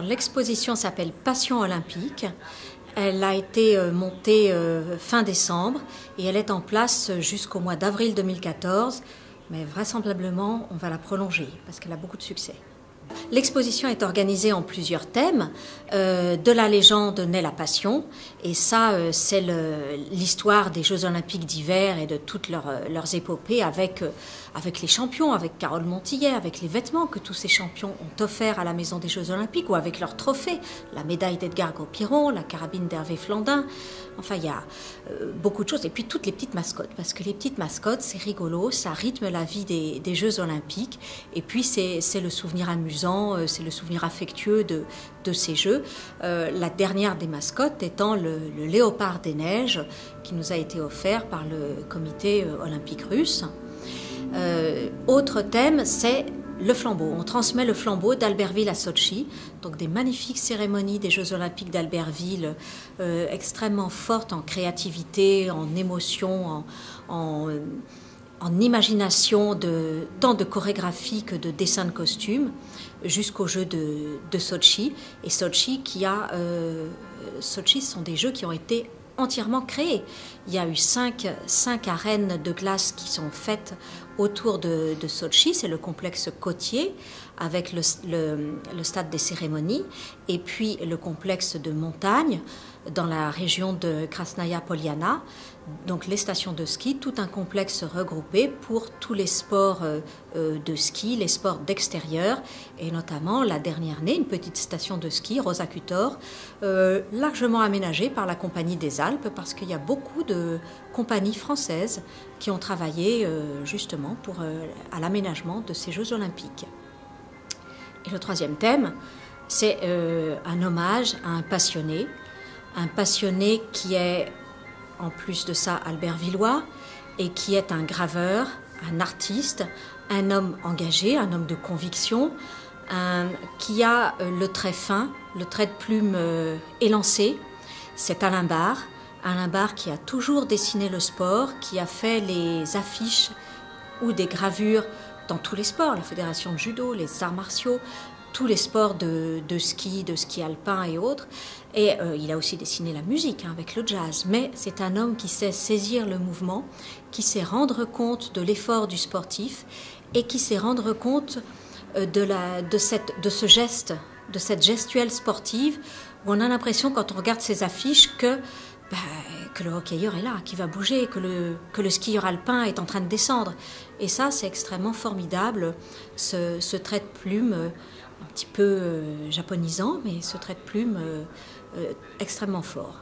L'exposition s'appelle Passion olympique. Elle a été montée fin décembre et elle est en place jusqu'au mois d'avril 2014, mais vraisemblablement on va la prolonger parce qu'elle a beaucoup de succès. L'exposition est organisée en plusieurs thèmes. De la légende naît la passion, et ça c'est l'histoire des Jeux olympiques d'hiver et de toutes leurs épopées avec les champions, avec Carole Montillet, avec les vêtements que tous ces champions ont offerts à la Maison des Jeux olympiques, ou avec leurs trophées, la médaille d'Edgar Gros-Piron, la carabine d'Hervé Flandin. Enfin, il y a beaucoup de choses. Et puis toutes les petites mascottes, parce que les petites mascottes, c'est rigolo, ça rythme la vie des Jeux olympiques, et puis c'est le souvenir amusant, c'est le souvenir affectueux de ces Jeux. La dernière des mascottes étant le léopard des neiges, qui nous a été offert par le comité olympique russe. Autre thème, c'est le flambeau. On transmet le flambeau d'Albertville à Sotchi, donc des magnifiques cérémonies des Jeux olympiques d'Albertville, extrêmement fortes en créativité, en émotion, en imagination, tant de chorégraphie que de dessin de costumes, jusqu'aux Jeux de Sotchi. Et Sotchi Sotchi, ce sont des Jeux qui ont été entièrement créés. Il y a eu cinq arènes de glace qui sont faites autour de Sotchi. C'est le complexe côtier avec le stade des cérémonies, et puis le complexe de montagne dans la région de Krasnaya Poliana, donc les stations de ski, tout un complexe regroupé pour tous les sports de ski, les sports d'extérieur, et notamment la dernière née, une petite station de ski, Rosa Kutor, largement aménagée par la Compagnie des Alpes, parce qu'il y a beaucoup de compagnies françaises qui ont travaillé justement à l'aménagement de ces Jeux olympiques. Et le troisième thème, c'est un hommage à un passionné qui est, en plus de ça, albertvillois, et qui est un graveur, un artiste, un homme engagé, un homme de conviction, qui a le trait fin, le trait de plume élancé. C'est Alain Barre qui a toujours dessiné le sport, qui a fait les affiches ou des gravures dans tous les sports, la fédération de judo, les arts martiaux, tous les sports de ski alpin et autres. Et il a aussi dessiné la musique avec le jazz. Mais c'est un homme qui sait saisir le mouvement, qui sait rendre compte de l'effort du sportif, et qui sait rendre compte de ce geste, de cette gestuelle sportive, où on a l'impression, quand on regarde ces affiches, que le hockeyeur est là, qui va bouger, que le skieur alpin est en train de descendre. Et ça, c'est extrêmement formidable, ce trait de plume un petit peu japonisant, mais ce trait de plume extrêmement fort.